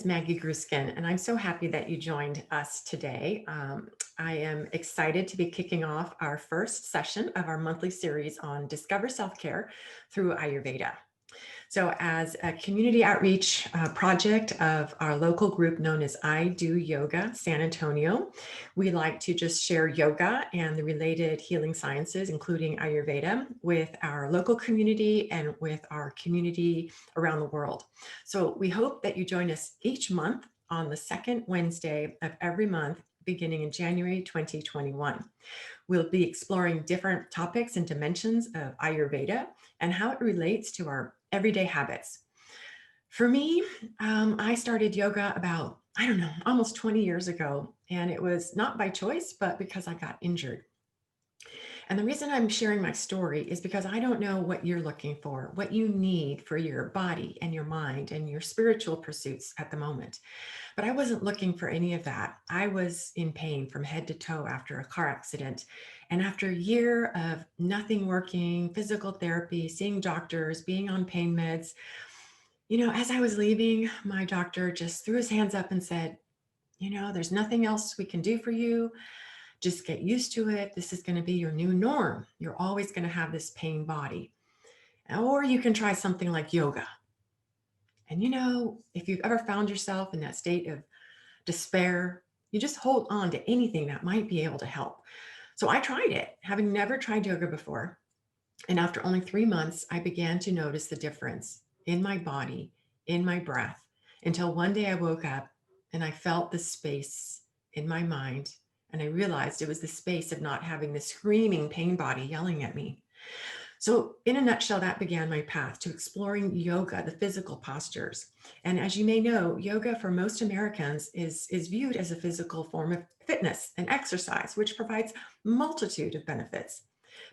Maggie Gruskin, and I'm so happy that you joined us today. I am excited to be kicking off our first session of our monthly series on Discover Self-Care through Ayurveda. So as a community outreach project of our local group known as I Do Yoga San Antonio, we like to just share yoga and the related healing sciences, including Ayurveda, with our local community and with our community around the world. So we hope that you join us each month on the second Wednesday of every month, beginning in January 2021. We'll be exploring different topics and dimensions of Ayurveda and how it relates to our everyday habits. For me, I started yoga about, almost 20 years ago, and it was not by choice, but because I got injured. And the reason I'm sharing my story is because I don't know what you're looking for, what you need for your body and your mind and your spiritual pursuits at the moment. But I wasn't looking for any of that. I was in pain from head to toe after a car accident. And after a year of nothing working, physical therapy, seeing doctors, being on pain meds, as I was leaving, my doctor just threw his hands up and said, there's nothing else we can do for you. Just get used to it. This is going to be your new norm. You're always going to have this pain body. Or you can try something like yoga. And if you've ever found yourself in that state of despair, you just hold on to anything that might be able to help. So I tried it, having never tried yoga before. And after only 3 months, I began to notice the difference in my body, in my breath, until one day I woke up and I felt the space in my mind. And I realized it was the space of not having the screaming pain body yelling at me. So in a nutshell, that began my path to exploring yoga, the physical postures. And as you may know, yoga for most Americans is viewed as a physical form of fitness and exercise, which provides multitude of benefits.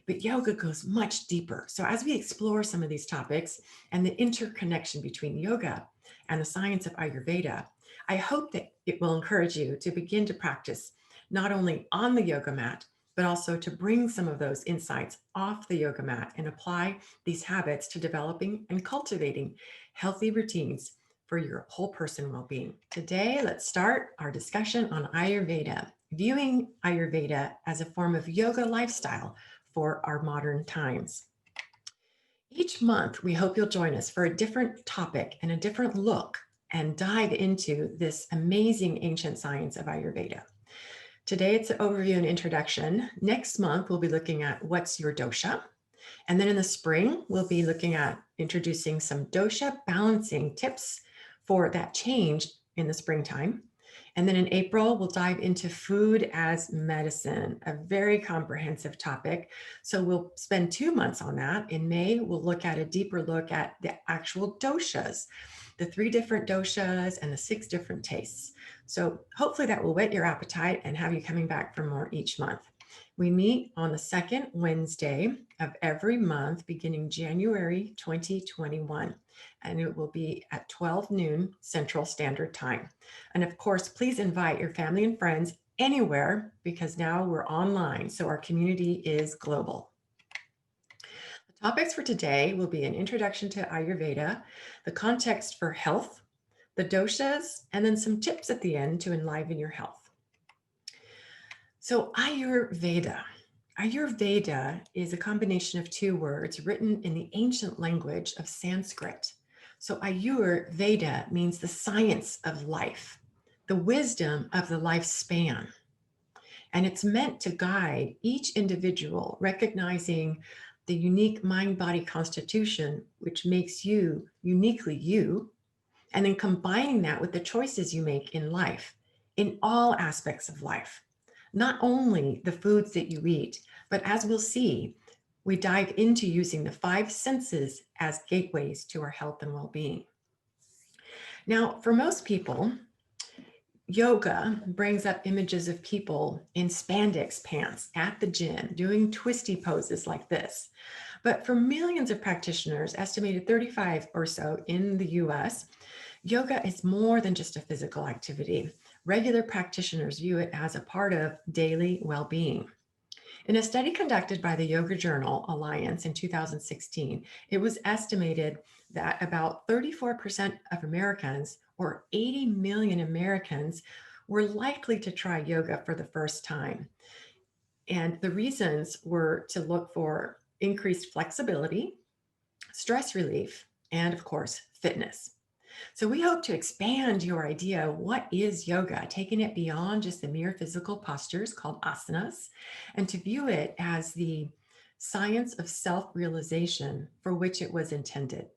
But yoga goes much deeper. So as we explore some of these topics and the interconnection between yoga and the science of Ayurveda, I hope that it will encourage you to begin to practice not only on the yoga mat, but also to bring some of those insights off the yoga mat and apply these habits to developing and cultivating healthy routines for your whole person well-being. Today, let's start our discussion on Ayurveda, viewing Ayurveda as a form of yoga lifestyle for our modern times. Each month, we hope you'll join us for a different topic and a different look and dive into this amazing ancient science of Ayurveda. Today, it's an overview and introduction. Next month, we'll be looking at what's your dosha. And then in the spring, we'll be looking at introducing some dosha balancing tips for that change in the springtime. And then in April, we'll dive into food as medicine, a very comprehensive topic. So we'll spend 2 months on that. In May, we'll look at a deeper look at the actual doshas, the 3 different doshas and the 6 different tastes. So hopefully that will whet your appetite and have you coming back for more each month. We meet on the second Wednesday of every month beginning January 2021, and it will be at 12 noon Central Standard Time. And of course, please invite your family and friends anywhere because now we're online, so our community is global. The topics for today will be an introduction to Ayurveda, the context for health, the doshas, and then some tips at the end to enliven your health. So Ayurveda. Ayurveda is a combination of 2 words written in the ancient language of Sanskrit. So Ayurveda means the science of life, the wisdom of the lifespan. And it's meant to guide each individual, recognizing the unique mind-body constitution, which makes you uniquely you, and then combining that with the choices you make in life, in all aspects of life. Not only the foods that you eat, but as we'll see, we dive into using the 5 senses as gateways to our health and well-being. Now, for most people, yoga brings up images of people in spandex pants at the gym doing twisty poses like this. But for millions of practitioners, estimated 35 or so in the US, yoga is more than just a physical activity. Regular practitioners view it as a part of daily well-being. In a study conducted by the Yoga Journal Alliance in 2016, it was estimated that about 34% of Americans or 80 million Americans were likely to try yoga for the first time. And the reasons were to look for increased flexibility, stress relief, and of course, fitness. So we hope to expand your idea of what is yoga, taking it beyond just the mere physical postures called asanas, and to view it as the science of self-realization for which it was intended.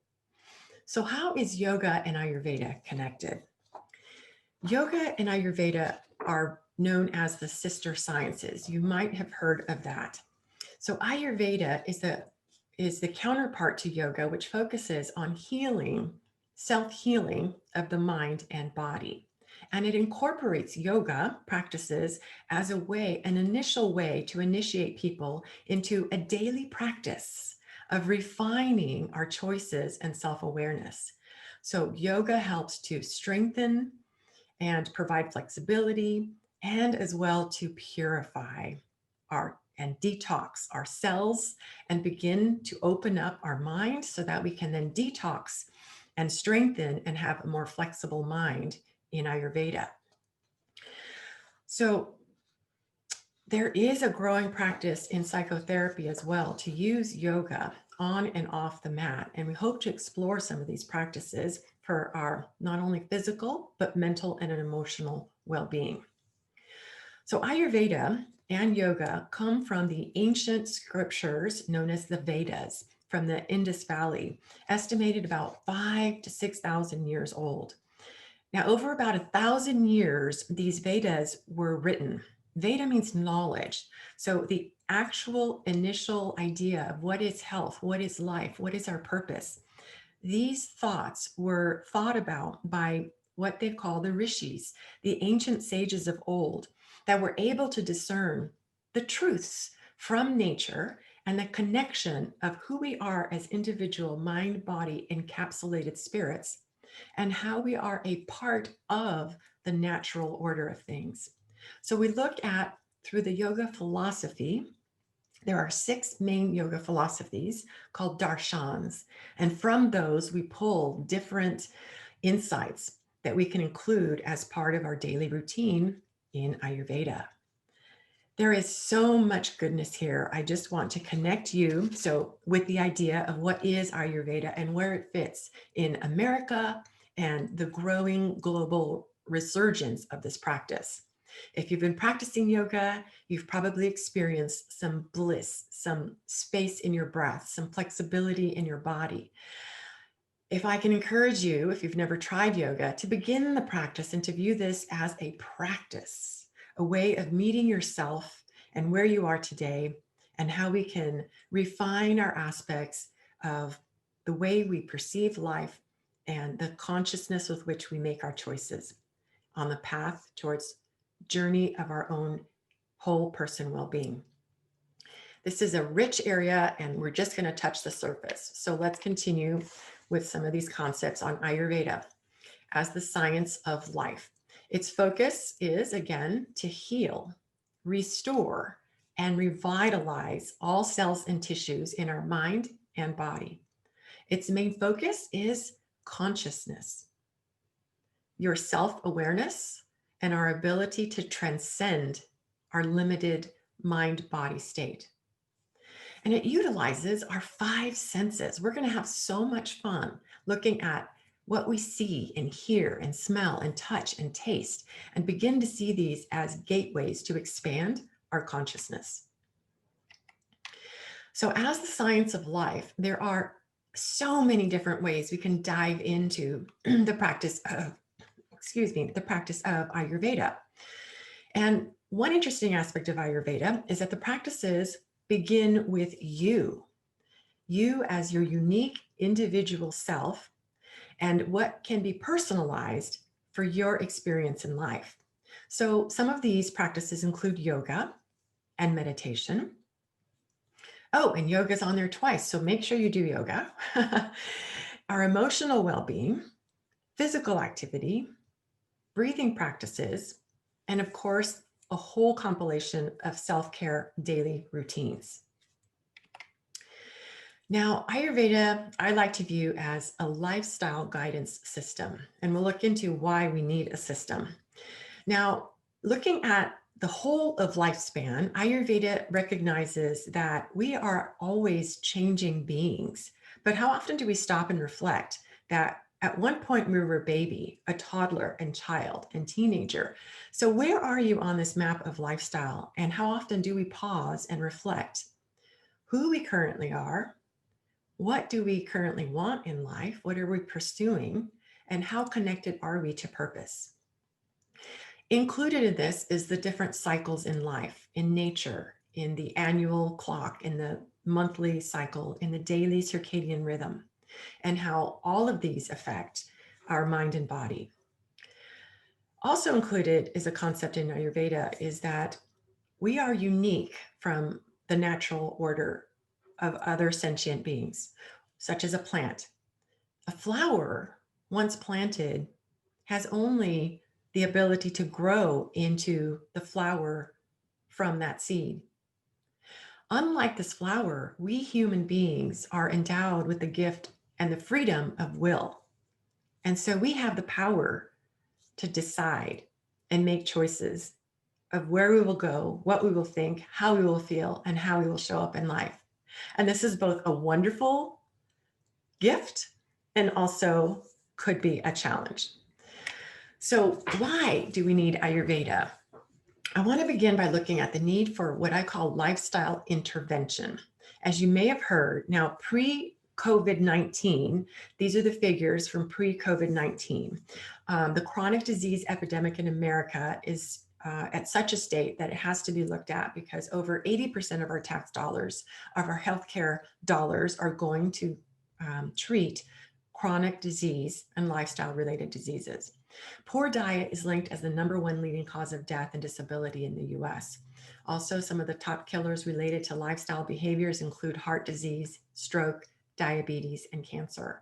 So how is yoga and Ayurveda connected? Yoga and Ayurveda are known as the sister sciences. You might have heard of that. So Ayurveda is the counterpart to yoga, which focuses on healing, self-healing of the mind and body. And it incorporates yoga practices as a way, an initial way to initiate people into a daily practice of refining our choices and self-awareness. So yoga helps to strengthen and provide flexibility, and as well to purify our and detox our cells and begin to open up our mind so that we can then detox and strengthen and have a more flexible mind in Ayurveda. So there is a growing practice in psychotherapy as well to use yoga on and off the mat. And we hope to explore some of these practices for our not only physical, but mental and emotional well-being. So Ayurveda and yoga come from the ancient scriptures known as the Vedas from the Indus Valley, estimated about 5 to 6,000 years old. Now, over about 1,000 years, these Vedas were written. Veda means knowledge. So the actual initial idea of what is health, what is life, what is our purpose, these thoughts were thought about by what they call the rishis, the ancient sages of old, that were able to discern the truths from nature and the connection of who we are as individual mind, body, encapsulated spirits, and how we are a part of the natural order of things. So we look at, through the yoga philosophy, there are 6 main yoga philosophies called darshans. And from those, we pull different insights that we can include as part of our daily routine in Ayurveda. There is so much goodness here. I just want to connect you with the idea of what is Ayurveda and where it fits in America and the growing global resurgence of this practice. If you've been practicing yoga, you've probably experienced some bliss, some space in your breath, some flexibility in your body. If I can encourage you, if you've never tried yoga, to begin the practice and to view this as a practice, a way of meeting yourself and where you are today, and how we can refine our aspects of the way we perceive life and the consciousness with which we make our choices on the path towards journey of our own whole person well-being. This is a rich area and we're just going to touch the surface. So let's continue with some of these concepts on Ayurveda as the science of life. Its focus is, again, to heal, restore, and revitalize all cells and tissues in our mind and body. Its main focus is consciousness, your self-awareness, and our ability to transcend our limited mind-body state. And it utilizes our 5 senses. We're going to have so much fun looking at what we see and hear and smell and touch and taste, and begin to see these as gateways to expand our consciousness. So as the science of life, there are so many different ways we can dive into the practice of, the practice of Ayurveda. And one interesting aspect of Ayurveda is that the practices begin with you as your unique individual self, and what can be personalized for your experience in life. So some of these practices include yoga and meditation. Oh, and yoga's on there twice, so make sure you do yoga. Our emotional well-being, physical activity, breathing practices, and of course, a whole compilation of self-care daily routines. Now, Ayurveda, I like to view as a lifestyle guidance system, and we'll look into why we need a system. Now, looking at the whole of lifespan, Ayurveda recognizes that we are always changing beings. But how often do we stop and reflect that at one point we were a baby, a toddler, and child, and teenager? So, where are you on this map of lifestyle? And how often do we pause and reflect who we currently are? What do we currently want in life? What are we pursuing? And how connected are we to purpose? Included in this is the different cycles in life, in nature, in the annual clock, in the monthly cycle, in the daily circadian rhythm, and how all of these affect our mind and body. Also included is a concept in Ayurveda is that we are unique from the natural order of other sentient beings, such as a plant. A flower, once planted, has only the ability to grow into the flower from that seed. Unlike this flower, we human beings are endowed with the gift and the freedom of will. And so we have the power to decide and make choices of where we will go, what we will think, how we will feel, and how we will show up in life. And this is both a wonderful gift and also could be a challenge. So, why do we need Ayurveda? I want to begin by looking at the need for what I call lifestyle intervention. As you may have heard, now pre COVID 19, these are the figures from pre COVID 19. The chronic disease epidemic in America is at such a state that it has to be looked at because over 80% of our tax dollars, of our healthcare dollars, are going to treat chronic disease and lifestyle related diseases. Poor diet is linked as the number one leading cause of death and disability in the US. Also, some of the top killers related to lifestyle behaviors include heart disease, stroke, diabetes, and cancer.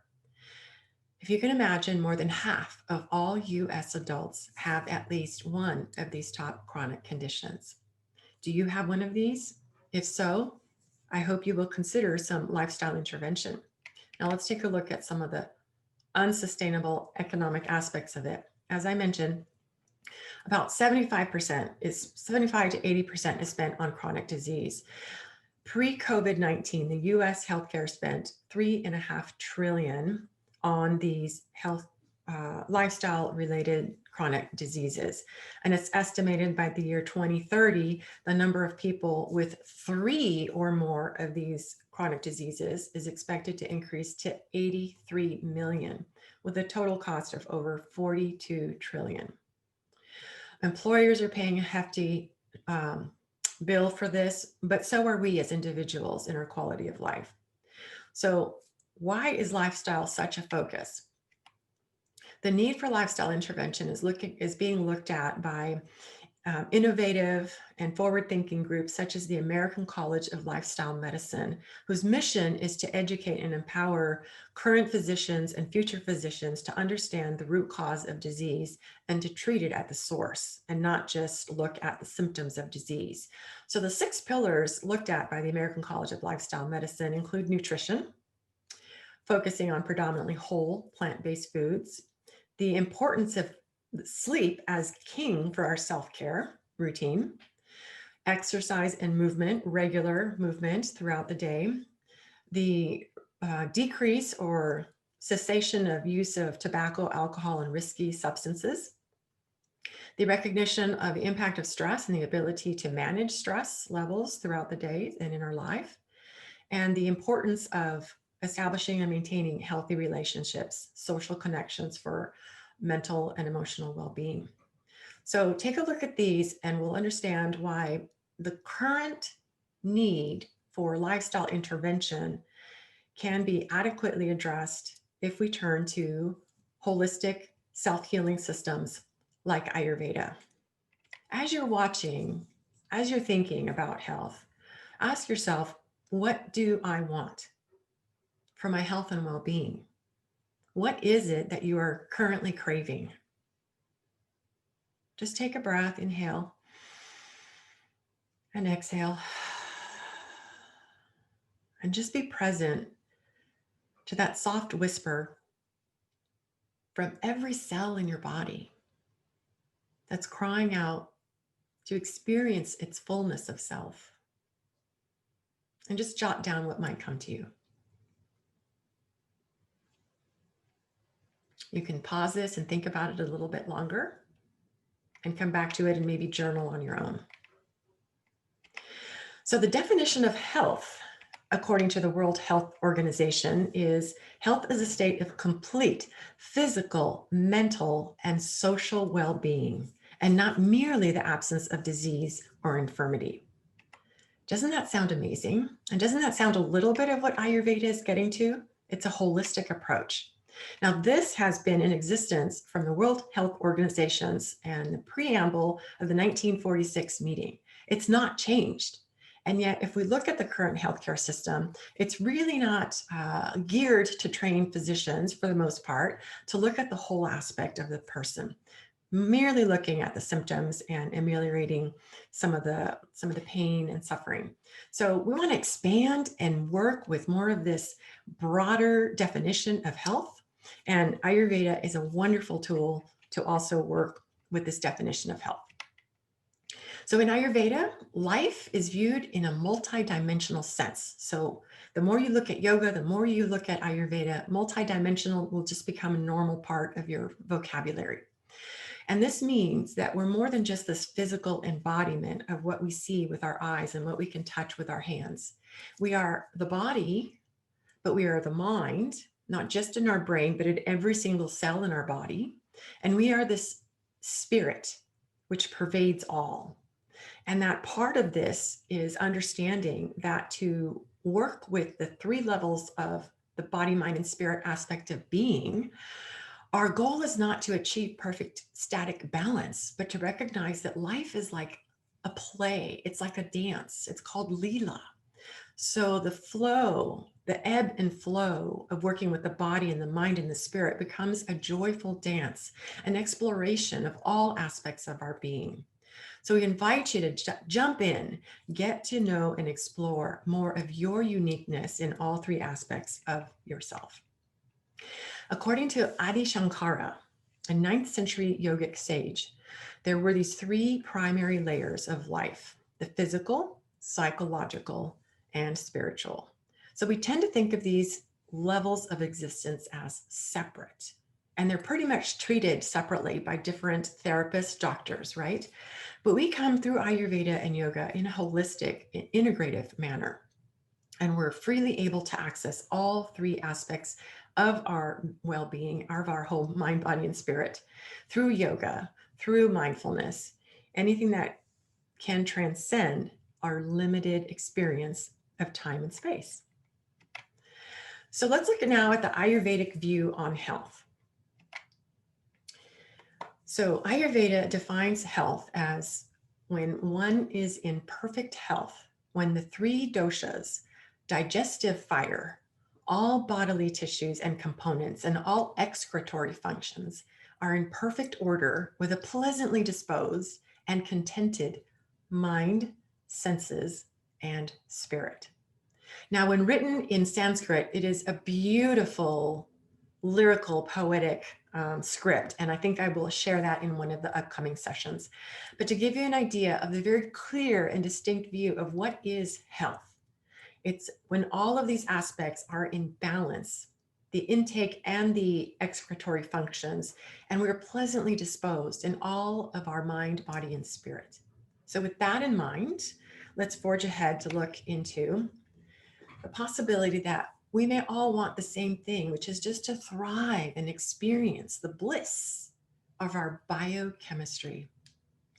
If you can imagine, more than half of all US adults have at least one of these top chronic conditions. Do you have one of these? If so, I hope you will consider some lifestyle intervention. Now, let's take a look at some of the unsustainable economic aspects of it. As I mentioned, about 75 to 80% is spent on chronic disease. Pre-COVID-19, the US healthcare spent $3.5 trillion on these health lifestyle related chronic diseases. And it's estimated by the year 2030, the number of people with three or more of these chronic diseases is expected to increase to 83 million, with a total cost of over 42 trillion. Employers are paying a hefty bill for this, but so are we as individuals in our quality of life. So, why is lifestyle such a focus? The need for lifestyle intervention is being looked at by innovative and forward-thinking groups such as the American College of Lifestyle Medicine, whose mission is to educate and empower current physicians and future physicians to understand the root cause of disease and to treat it at the source and not just look at the symptoms of disease. So the 6 pillars looked at by the American College of Lifestyle Medicine include nutrition, focusing on predominantly whole plant-based foods, the importance of sleep as king for our self-care routine, exercise and movement, regular movement throughout the day, the decrease or cessation of use of tobacco, alcohol, and risky substances, the recognition of the impact of stress and the ability to manage stress levels throughout the day and in our life, and the importance of establishing and maintaining healthy relationships, social connections for mental and emotional well-being. So take a look at these and we'll understand why the current need for lifestyle intervention can be adequately addressed if we turn to holistic self-healing systems like Ayurveda. As you're watching, as you're thinking about health, ask yourself, what do I want for my health and well-being? What is it that you are currently craving? Just take a breath, inhale and exhale, and just be present to that soft whisper from every cell in your body that's crying out to experience its fullness of self. And just jot down what might come to you. You can pause this and think about it a little bit longer and come back to it and maybe journal on your own. So the definition of health, according to the World Health Organization, is health is a state of complete physical, mental, and social well-being, and not merely the absence of disease or infirmity. Doesn't that sound amazing? And doesn't that sound a little bit of what Ayurveda is getting to? It's a holistic approach. Now, this has been in existence from the World Health Organizations and the preamble of the 1946 meeting. It's not changed. And yet, if we look at the current healthcare system, it's really not geared to train physicians, for the most part, to look at the whole aspect of the person, merely looking at the symptoms and ameliorating some of the pain and suffering. So we want to expand and work with more of this broader definition of health. And Ayurveda is a wonderful tool to also work with this definition of health. So in Ayurveda, life is viewed in a multidimensional sense. So the more you look at yoga, the more you look at Ayurveda, multidimensional will just become a normal part of your vocabulary. And this means that we're more than just this physical embodiment of what we see with our eyes and what we can touch with our hands. We are the body, but we are the mind, not just in our brain, but in every single cell in our body. And we are this spirit which pervades all. And that part of this is understanding that to work with the three levels of the body, mind, and spirit aspect of being, our goal is not to achieve perfect static balance, but to recognize that life is like a play. It's like a dance. It's called Leela. So the flow, the ebb and flow of working with the body and the mind and the spirit becomes a joyful dance, an exploration of all aspects of our being. So we invite you to jump in, get to know and explore more of your uniqueness in all three aspects of yourself. According to Adi Shankara, a 9th century yogic sage, there were these three primary layers of life: the physical, psychological, and spiritual. So we tend to think of these levels of existence as separate, and they're pretty much treated separately by different therapists, doctors, right? But we come through Ayurveda and yoga in a holistic, integrative manner. And we're freely able to access all three aspects of our well-being, of our whole mind, body, and spirit through yoga, through mindfulness, anything that can transcend our limited experience of time and space. So let's look now at the Ayurvedic view on health. So Ayurveda defines health as when one is in perfect health, when the three doshas, digestive fire, all bodily tissues and components, and all excretory functions are in perfect order with a pleasantly disposed and contented mind, senses, and spirit. Now, when written in Sanskrit, it is a beautiful, lyrical, poetic script. And I think I will share that in one of the upcoming sessions. But to give you an idea of the very clear and distinct view of what is health, it's when all of these aspects are in balance, the intake and the excretory functions, and we're pleasantly disposed in all of our mind, body, and spirit. So with that in mind, let's forge ahead to look into the possibility that we may all want the same thing, which is just to thrive and experience the bliss of our biochemistry.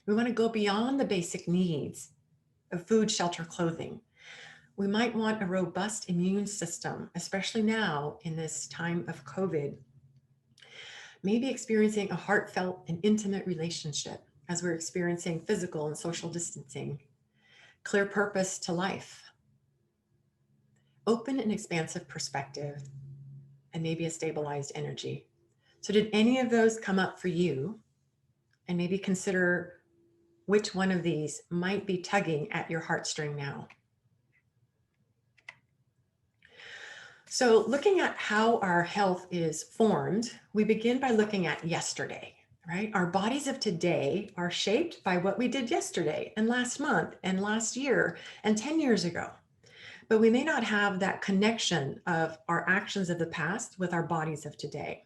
We want to go beyond the basic needs of food, shelter, clothing. We might want a robust immune system, especially now in this time of COVID. Maybe experiencing a heartfelt and intimate relationship as we're experiencing physical and social distancing. Clear purpose to life. Open and expansive perspective, and maybe a stabilized energy. So did any of those come up for you? And maybe consider which one of these might be tugging at your heartstring now. So, looking at how our health is formed, we begin by looking at yesterday, right? Our bodies of today are shaped by what we did yesterday and last month and last year and 10 years ago. But we may not have that connection of our actions of the past with our bodies of today.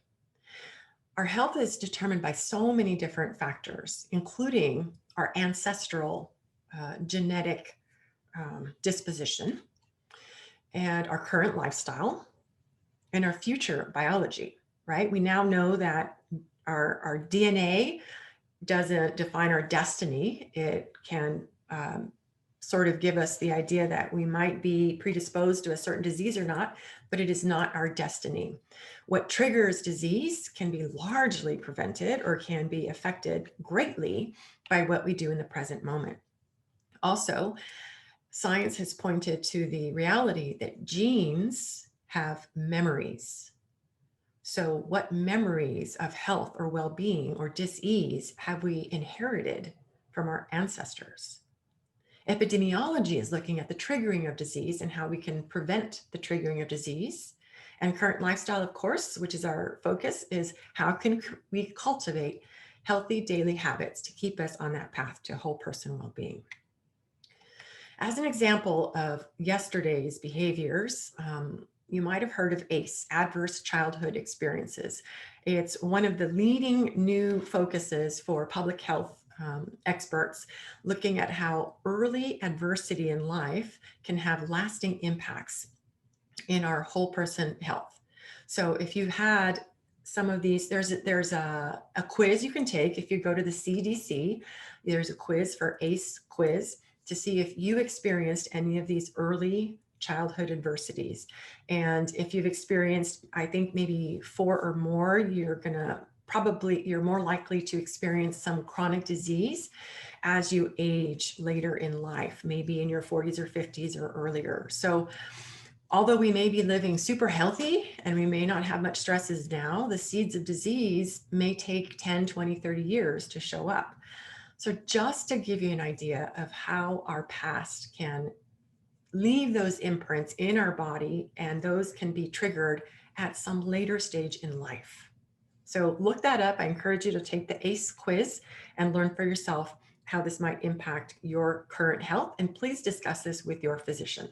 Our health is determined by so many different factors, including our ancestral genetic disposition and our current lifestyle and our future biology, right? We now know that our DNA doesn't define our destiny. It can sort of give us the idea that we might be predisposed to a certain disease or not, but it is not our destiny. What triggers disease can be largely prevented or can be affected greatly by what we do in the present moment. Also, science has pointed to the reality that genes have memories. So, what memories of health or well being or dis-ease have we inherited from our ancestors? Epidemiology is looking at the triggering of disease and how we can prevent the triggering of disease. And current lifestyle, of course, which is our focus, is how can we cultivate healthy daily habits to keep us on that path to whole person well being. As an example of yesterday's behaviors, you might have heard of ACE, Adverse Childhood Experiences. It's one of the leading new focuses for public health experts, looking at how early adversity in life can have lasting impacts in our whole person health. So if you had some of these, there's a quiz you can take. If you go to the CDC, there's a quiz for ACE quiz to see if you experienced any of these early childhood adversities. And if you've experienced, I think maybe 4 or more, you're more likely to experience some chronic disease as you age later in life, maybe in your 40s or 50s or earlier. So although we may be living super healthy and we may not have much stresses now, the seeds of disease may take 10, 20, 30 years to show up. So just to give you an idea of how our past can leave those imprints in our body, and those can be triggered at some later stage in life. So look that up. I encourage you to take the ACE quiz and learn for yourself how this might impact your current health. And please discuss this with your physician.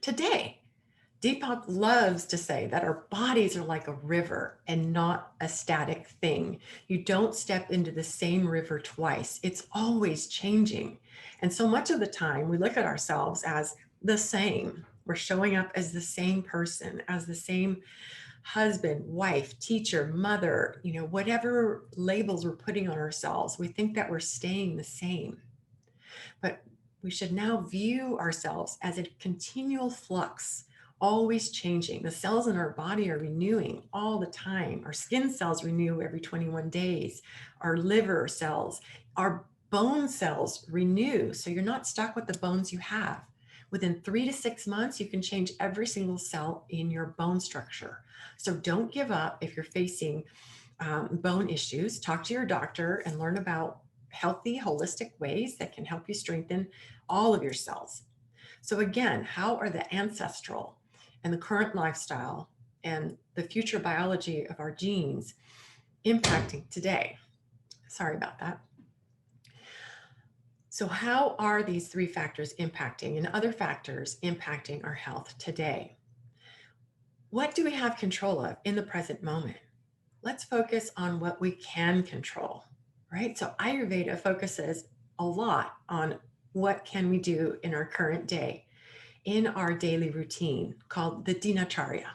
Today, Deepak loves to say that our bodies are like a river and not a static thing. You don't step into the same river twice. It's always changing. And so much of the time we look at ourselves as the same. We're showing up as the same person, as the same husband, wife, teacher, mother, whatever labels we're putting on ourselves. We think that we're staying the same. But we should now view ourselves as a continual flux, always changing. The cells in our body are renewing all the time. Our skin cells renew every 21 days. Our liver cells, our bone cells renew. So you're not stuck with the bones you have. Within 3 to 6 months, you can change every single cell in your bone structure. So don't give up if you're facing bone issues. Talk to your doctor and learn about healthy, holistic ways that can help you strengthen all of your cells. So again, how are the ancestral and the current lifestyle and the future biology of our genes impacting today? Sorry about that. So how are these 3 factors impacting and other factors impacting our health today? What do we have control of in the present moment? Let's focus on what we can control, right? So Ayurveda focuses a lot on what can we do in our current day, in our daily routine called the dinacharya.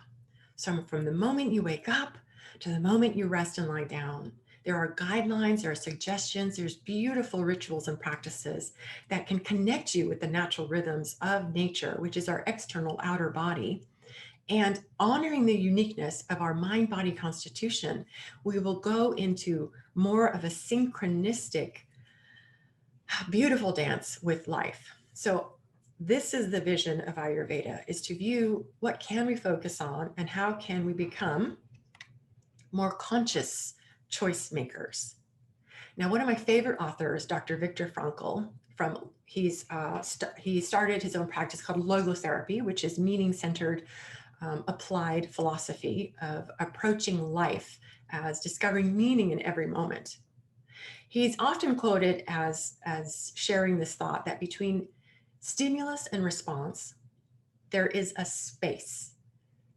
So from the moment you wake up to the moment you rest and lie down, there are guidelines, there are suggestions, there's beautiful rituals and practices that can connect you with the natural rhythms of nature, which is our external outer body. And honoring the uniqueness of our mind body constitution, we will go into more of a synchronistic, beautiful dance with life. So this is the vision of Ayurveda, is to view what can we focus on and how can we become more conscious choice makers. Now, one of my favorite authors, Dr. Viktor Frankl, he started his own practice called logotherapy, which is meaning-centered, applied philosophy of approaching life as discovering meaning in every moment. He's often quoted as sharing this thought that between stimulus and response, there is a space.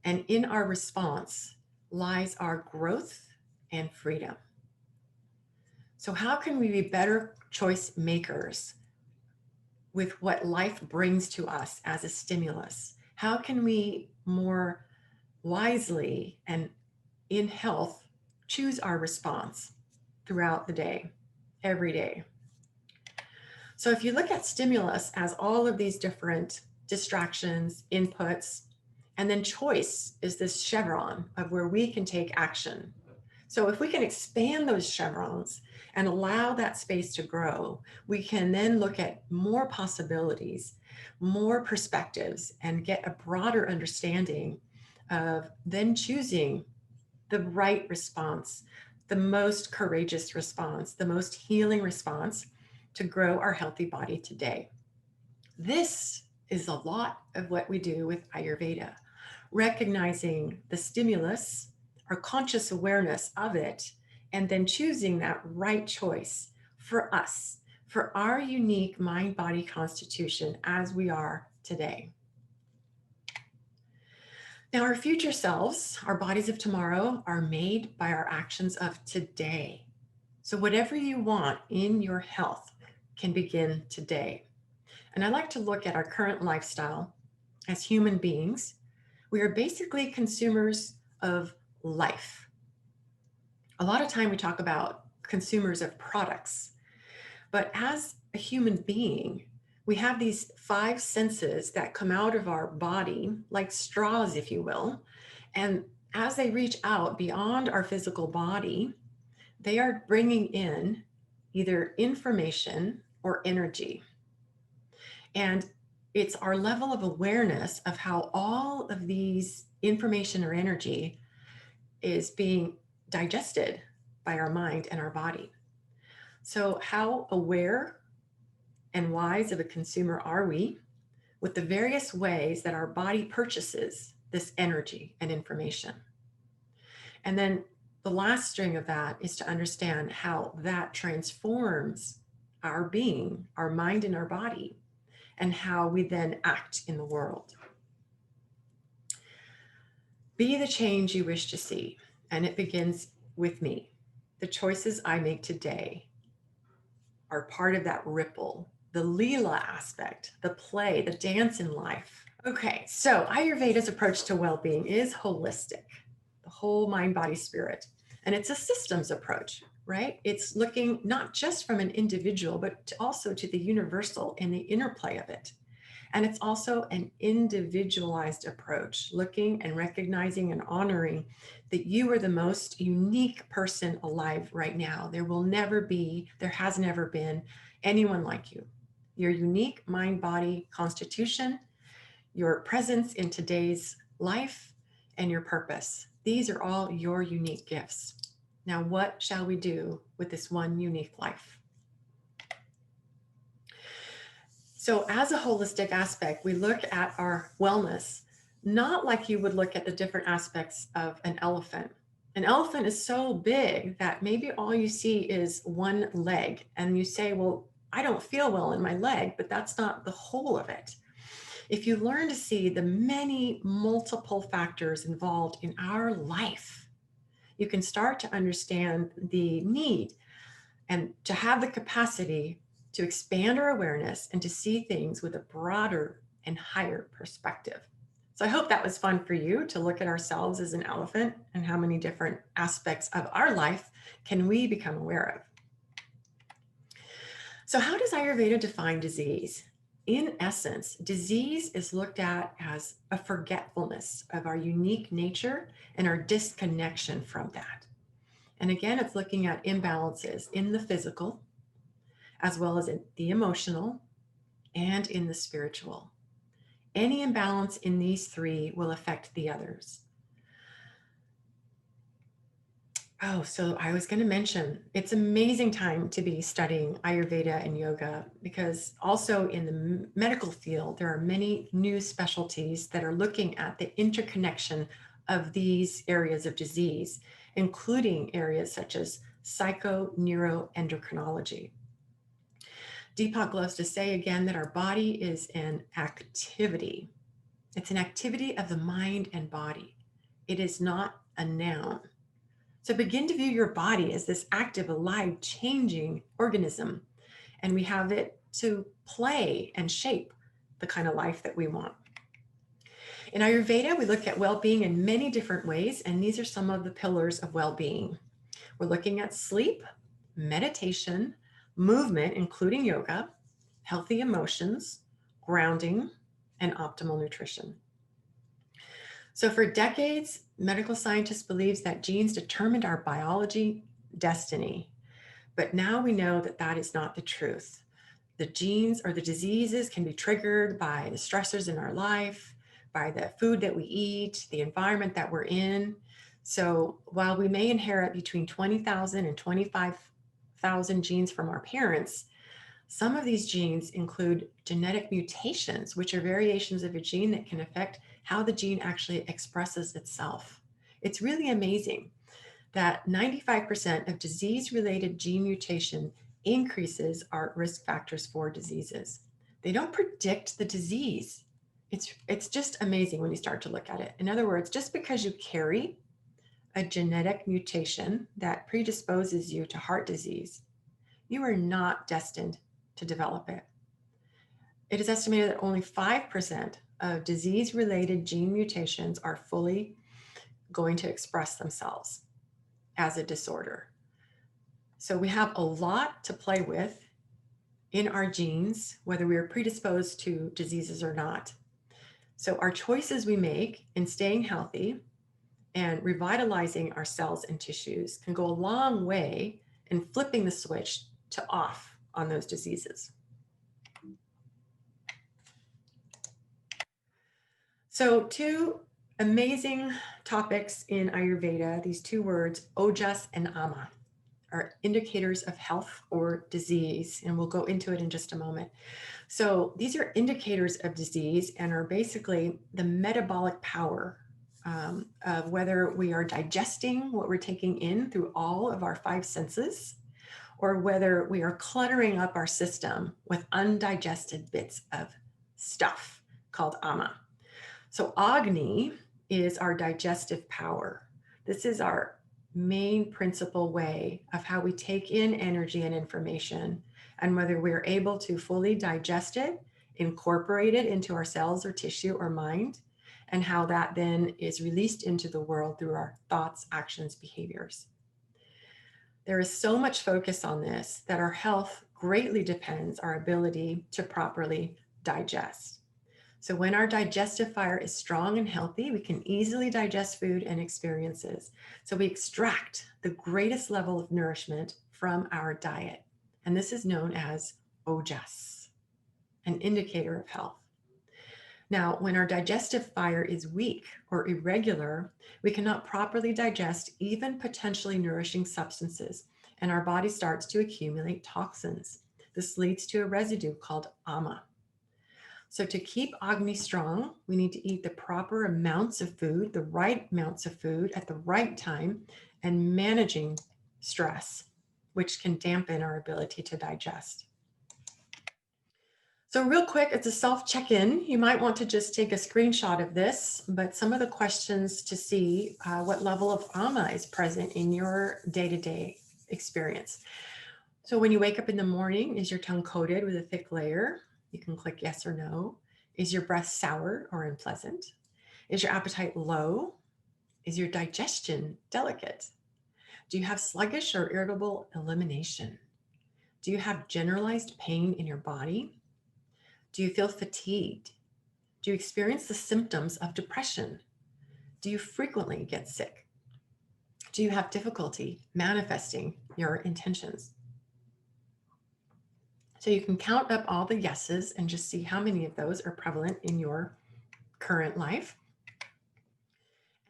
And in our response lies our growth and freedom. So, how can we be better choice makers with what life brings to us as a stimulus? How can we more wisely and in health choose our response throughout the day, every day? So if you look at stimulus as all of these different distractions, inputs, and then choice is this chevron of where we can take action. So if we can expand those chevrons and allow that space to grow, we can then look at more possibilities, more perspectives, and get a broader understanding of then choosing the right response, the most courageous response, the most healing response to grow our healthy body today. This is a lot of what we do with Ayurveda, recognizing the stimulus, our conscious awareness of it, and then choosing that right choice for us, for our unique mind-body constitution as we are today. Now, our future selves, our bodies of tomorrow, are made by our actions of today. So whatever you want in your health can begin today. And I like to look at our current lifestyle as human beings. We are basically consumers of life. A lot of time we talk about consumers of products, but as a human being, we have these five senses that come out of our body like straws, if you will. And as they reach out beyond our physical body, they are bringing in either information or energy. And it's our level of awareness of how all of these information or energy is being digested by our mind and our body. So how aware and wise of a consumer are we with the various ways that our body purchases this energy and information? And then the last string of that is to understand how that transforms our being, our mind and our body, and how we then act in the world. Be the change you wish to see, and it begins with me. The choices I make today are part of that ripple, the Leela aspect, the play, the dance in life. Okay, so Ayurveda's approach to well-being is holistic, the whole mind, body, spirit. And it's a systems approach, right? It's looking not just from an individual, but also to the universal and the interplay of it. And it's also an individualized approach, looking and recognizing and honoring that you are the most unique person alive right now. There has never been anyone like you. Your unique mind, body, constitution, your presence in today's life, and your purpose. These are all your unique gifts. Now, what shall we do with this one unique life? So as a holistic aspect, we look at our wellness, not like you would look at the different aspects of an elephant. An elephant is so big that maybe all you see is one leg and you say, well, I don't feel well in my leg, but that's not the whole of it. If you learn to see the many multiple factors involved in our life, you can start to understand the need and to have the capacity to expand our awareness and to see things with a broader and higher perspective. So I hope that was fun for you to look at ourselves as an elephant and how many different aspects of our life can we become aware of. So how does Ayurveda define disease? In essence, disease is looked at as a forgetfulness of our unique nature and our disconnection from that. And again, it's looking at imbalances in the physical, as well as in the emotional and in the spiritual. Any imbalance in these three will affect the others. Oh, so I was going to mention it's amazing time to be studying Ayurveda and yoga because also in the medical field, there are many new specialties that are looking at the interconnection of these areas of disease, including areas such as psychoneuroendocrinology. Deepak loves to say again that our body is an activity. It's an activity of the mind and body. It is not a noun. So begin to view your body as this active, alive, changing organism. And we have it to play and shape the kind of life that we want. In Ayurveda, we look at well-being in many different ways, and these are some of the pillars of well-being. We're looking at sleep, meditation, movement, including yoga, healthy emotions, grounding, and optimal nutrition. So for decades, medical scientists believed that genes determined our biology destiny. But now we know that that is not the truth. The genes or the diseases can be triggered by the stressors in our life, by the food that we eat, the environment that we're in. So while we may inherit between 20,000 and 25,000 genes from our parents, some of these genes include genetic mutations, which are variations of a gene that can affect how the gene actually expresses itself. It's really amazing that 95% of disease-related gene mutation increases our risk factors for diseases. They don't predict the disease. It's just amazing when you start to look at it. In other words, just because you carry a genetic mutation that predisposes you to heart disease, you are not destined to develop it. It is estimated that only 5% of disease-related gene mutations are fully going to express themselves as a disorder. So we have a lot to play with in our genes, whether we are predisposed to diseases or not. So our choices we make in staying healthy and revitalizing our cells and tissues can go a long way in flipping the switch to off on those diseases. So two amazing topics in Ayurveda, these two words, Ojas and Ama, are indicators of health or disease, and we'll go into it in just a moment. So these are indicators of disease and are basically the metabolic power of whether we are digesting what we're taking in through all of our five senses, or whether we are cluttering up our system with undigested bits of stuff called Ama. So Agni is our digestive power. This is our main principal way of how we take in energy and information, and whether we're able to fully digest it, incorporate it into our cells or tissue or mind, and how that then is released into the world through our thoughts, actions, behaviors. There is so much focus on this that our health greatly depends on our ability to properly digest. So when our digestive fire is strong and healthy, we can easily digest food and experiences. So we extract the greatest level of nourishment from our diet. And this is known as ojas, an indicator of health. Now, when our digestive fire is weak or irregular, we cannot properly digest even potentially nourishing substances, and our body starts to accumulate toxins. This leads to a residue called ama. So to keep Agni strong, we need to eat the proper amounts of food, the right amounts of food at the right time, and managing stress, which can dampen our ability to digest. So real quick, it's a self-check-in. You might want to just take a screenshot of this, but some of the questions to see what level of ama is present in your day-to-day experience. So when you wake up in the morning, is your tongue coated with a thick layer? You can click yes or no. Is your breath sour or unpleasant? Is your appetite low? Is your digestion delicate? Do you have sluggish or irritable elimination? Do you have generalized pain in your body? Do you feel fatigued? Do you experience the symptoms of depression? Do you frequently get sick? Do you have difficulty manifesting your intentions? So you can count up all the yeses and just see how many of those are prevalent in your current life.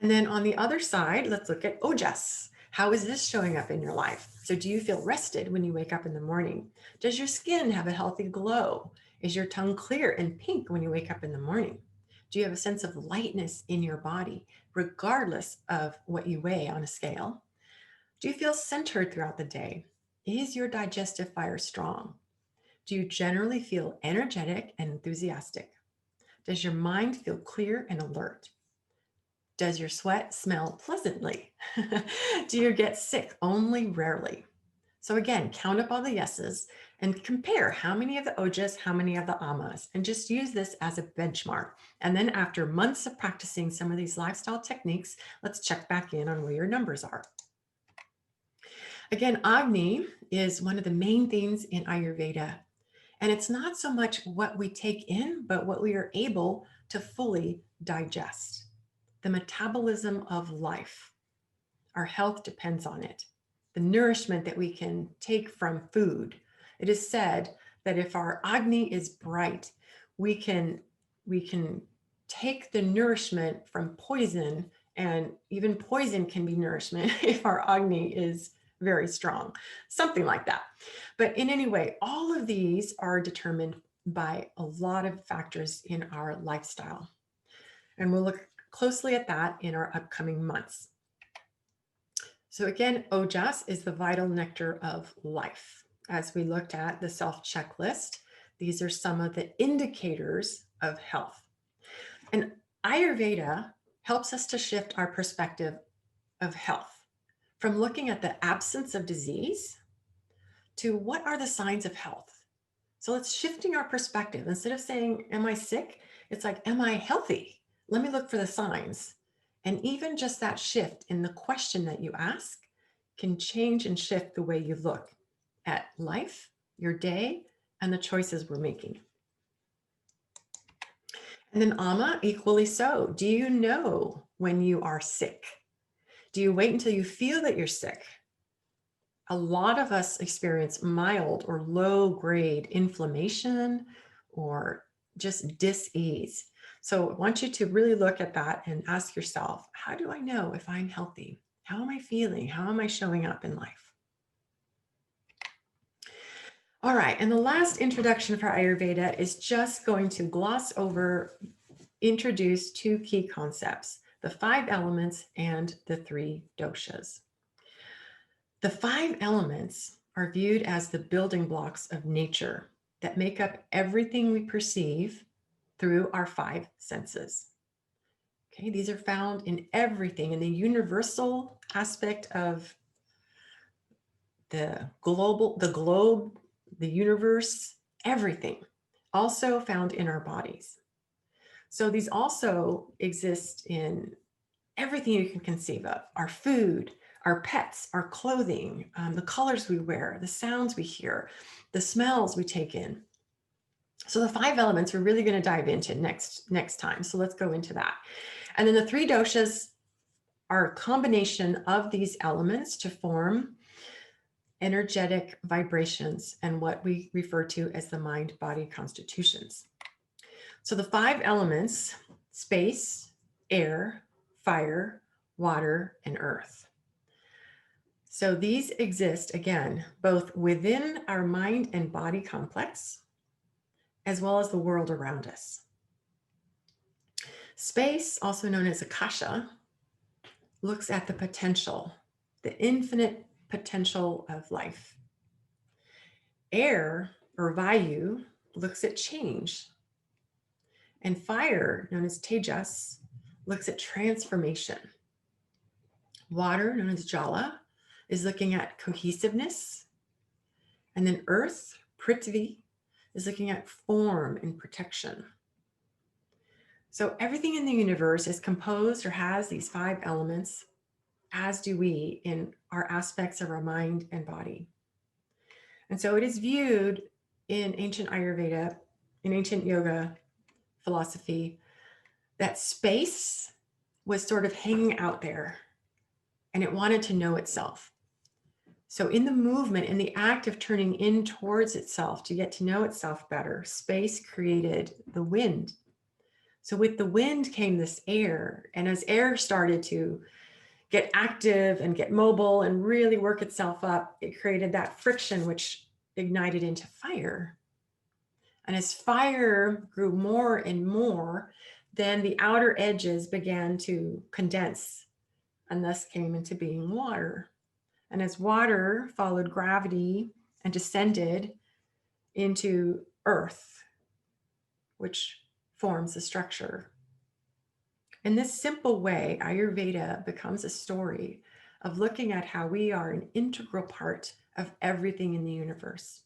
And then on the other side, let's look at ojas. How is this showing up in your life? So do you feel rested when you wake up in the morning? Does your skin have a healthy glow? Is your tongue clear and pink when you wake up in the morning? Do you have a sense of lightness in your body, regardless of what you weigh on a scale? Do you feel centered throughout the day? Is your digestive fire strong? Do you generally feel energetic and enthusiastic? Does your mind feel clear and alert? Does your sweat smell pleasantly? Do you get sick only rarely? So again, count up all the yeses and compare how many of the ojas, how many of the amas, and just use this as a benchmark. And then after months of practicing some of these lifestyle techniques, let's check back in on where your numbers are. Again, Agni is one of the main themes in Ayurveda. And it's not so much what we take in, but what we are able to fully digest. The metabolism of life. Our health depends on it. The nourishment that we can take from food. It is said that if our Agni is bright, we can take the nourishment from poison, and even poison can be nourishment if our Agni is very strong, something like that. But in any way, all of these are determined by a lot of factors in our lifestyle. And we'll look closely at that in our upcoming months. So again, Ojas is the vital nectar of life. As we looked at the self checklist, these are some of the indicators of health. And Ayurveda helps us to shift our perspective of health from looking at the absence of disease to what are the signs of health. So it's shifting our perspective. Instead of saying, am I sick? It's like, am I healthy? Let me look for the signs. And even just that shift in the question that you ask can change and shift the way you look at life, your day, and the choices we're making. And then Ama, equally so. Do you know when you are sick? Do you wait until you feel that you're sick? A lot of us experience mild or low grade inflammation or just dis-ease. So I want you to really look at that and ask yourself, how do I know if I'm healthy? How am I feeling? How am I showing up in life? All right, and the last introduction for Ayurveda is just going to gloss over, introduce two key concepts, the 5 elements and the 3 doshas. The 5 elements are viewed as the building blocks of nature that make up everything we perceive through our 5 senses. Okay, these are found in everything, in the universal aspect of the globe, the universe, everything, also found in our bodies. So these also exist in everything you can conceive of, our food, our pets, our clothing, the colors we wear, the sounds we hear, the smells we take in. So the 5 elements we're really going to dive into next time. So let's go into that. And then the 3 doshas are a combination of these elements to form energetic vibrations and what we refer to as the mind-body constitutions. So the 5 elements, space, air, fire, water, and earth. So these exist, again, both within our mind and body complex, as well as the world around us. Space, also known as Akasha, looks at the potential, the infinite potential of life. Air, or Vayu, looks at change. And fire, known as Tejas, looks at transformation. Water, known as Jala, is looking at cohesiveness. And then earth, Prithvi, is looking at form and protection. So everything in the universe is composed or has these 5 elements, as do we in our aspects of our mind and body. And so it is viewed in ancient Ayurveda, in ancient yoga philosophy, that space was sort of hanging out there and it wanted to know itself. So in the movement, in the act of turning in towards itself to get to know itself better, space created the wind. So with the wind came this air. And as air started to get active and get mobile and really work itself up, it created that friction, which ignited into fire. And as fire grew more and more, then the outer edges began to condense and thus came into being water. And as water followed gravity and descended into earth, which forms the structure. In this simple way, Ayurveda becomes a story of looking at how we are an integral part of everything in the universe,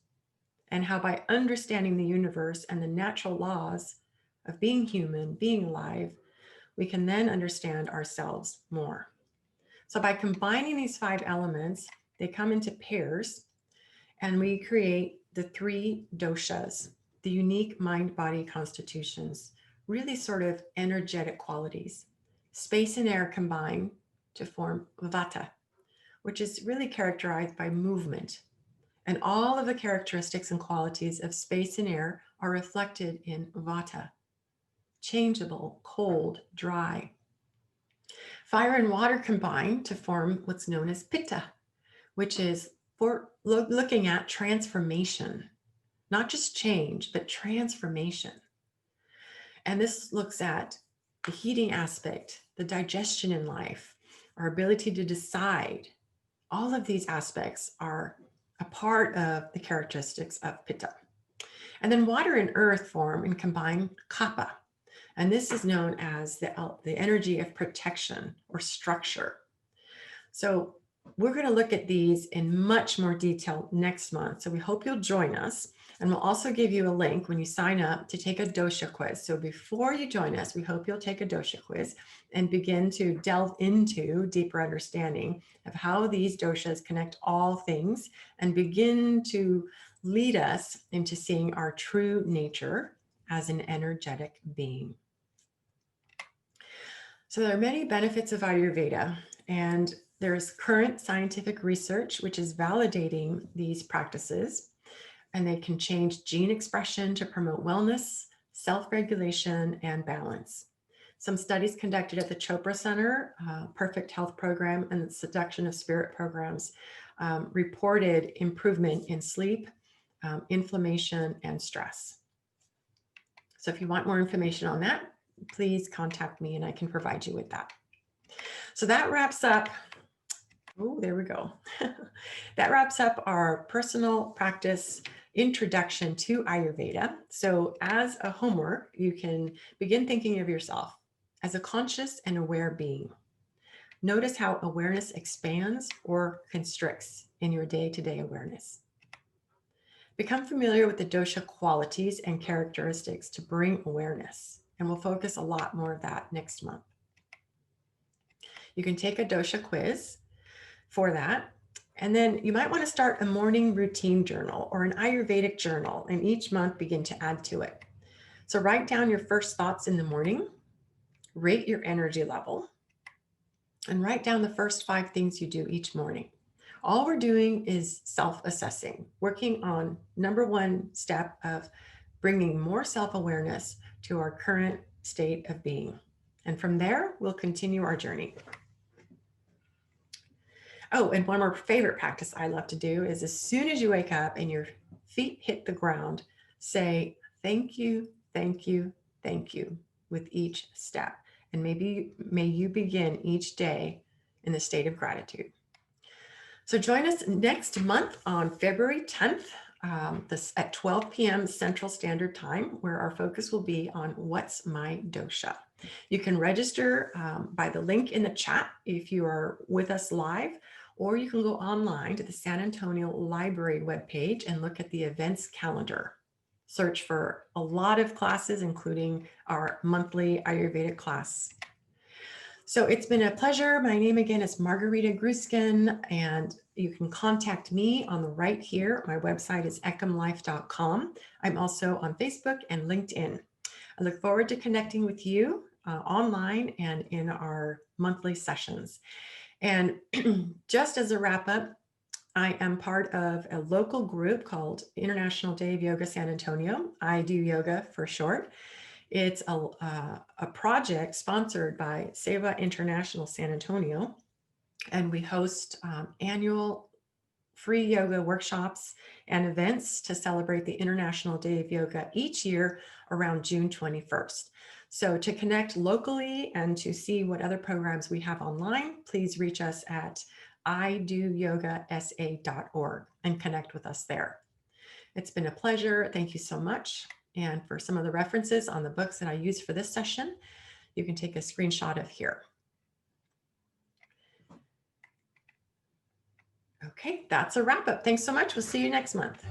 and how by understanding the universe and the natural laws of being human, being alive, we can then understand ourselves more. So by combining these 5 elements, they come into pairs, and we create the 3 doshas, the unique mind-body constitutions, really sort of energetic qualities. Space and air combine to form vata, which is really characterized by movement. And all of the characteristics and qualities of space and air are reflected in vata: changeable, cold, dry. Fire and water combine to form what's known as pitta, which is for looking at transformation, not just change, but transformation. And this looks at the heating aspect, the digestion in life, our ability to decide. All of these aspects are a part of the characteristics of pitta. And then water and earth form and combine kapha. And this is known as the energy of protection or structure. So we're going to look at these in much more detail next month. So we hope you'll join us. And we'll also give you a link when you sign up to take a dosha quiz. So before you join us, we hope you'll take a dosha quiz and begin to delve into deeper understanding of how these doshas connect all things and begin to lead us into seeing our true nature as an energetic being. So there are many benefits of Ayurveda, and there's current scientific research which is validating these practices, and they can change gene expression to promote wellness, self-regulation, and balance. Some studies conducted at the Chopra Center, Perfect Health Program, and the Seduction of Spirit programs reported improvement in sleep, inflammation, and stress. So if you want more information on that, please contact me and I can provide you with that. So that wraps up. Oh, there we go. That wraps up our personal practice introduction to Ayurveda. So as a homework, you can begin thinking of yourself as a conscious and aware being. Notice how awareness expands or constricts in your day-to-day awareness. Become familiar with the dosha qualities and characteristics to bring awareness, and we'll focus a lot more of that next month. You can take a dosha quiz for that. And then you might want to start a morning routine journal or an Ayurvedic journal, and each month begin to add to it. So write down your first thoughts in the morning, rate your energy level, and write down the first 5 things you do each morning. All we're doing is self-assessing, working on number 1 step of bringing more self-awareness to our current state of being. And from there, we'll continue our journey. Oh, and one more favorite practice I love to do is as soon as you wake up and your feet hit the ground, say, thank you, thank you, thank you with each step. And may you begin each day in the state of gratitude. So join us next month on February 10th, at 12 p.m. Central Standard Time, where our focus will be on what's my dosha. You can register by the link in the chat if you are with us live, or you can go online to the San Antonio Library webpage and look at the events calendar. Search for a lot of classes, including our monthly Ayurvedic class. So it's been a pleasure. My name again is Margarita Gruskin, and you can contact me on the right here. My website is ekhamlife.com. I'm also on Facebook and LinkedIn. I look forward to connecting with you online and in our monthly sessions. And just as a wrap up, I am part of a local group called International Day of Yoga San Antonio. I do yoga for short. It's a project sponsored by Seva International San Antonio. And we host annual free yoga workshops and events to celebrate the International Day of Yoga each year around June 21st. So to connect locally and to see what other programs we have online, please reach us at iduyogasa.org and connect with us there. It's been a pleasure. Thank you so much. And for some of the references on the books that I used for this session, you can take a screenshot of here. Okay, that's a wrap up. Thanks so much. We'll see you next month.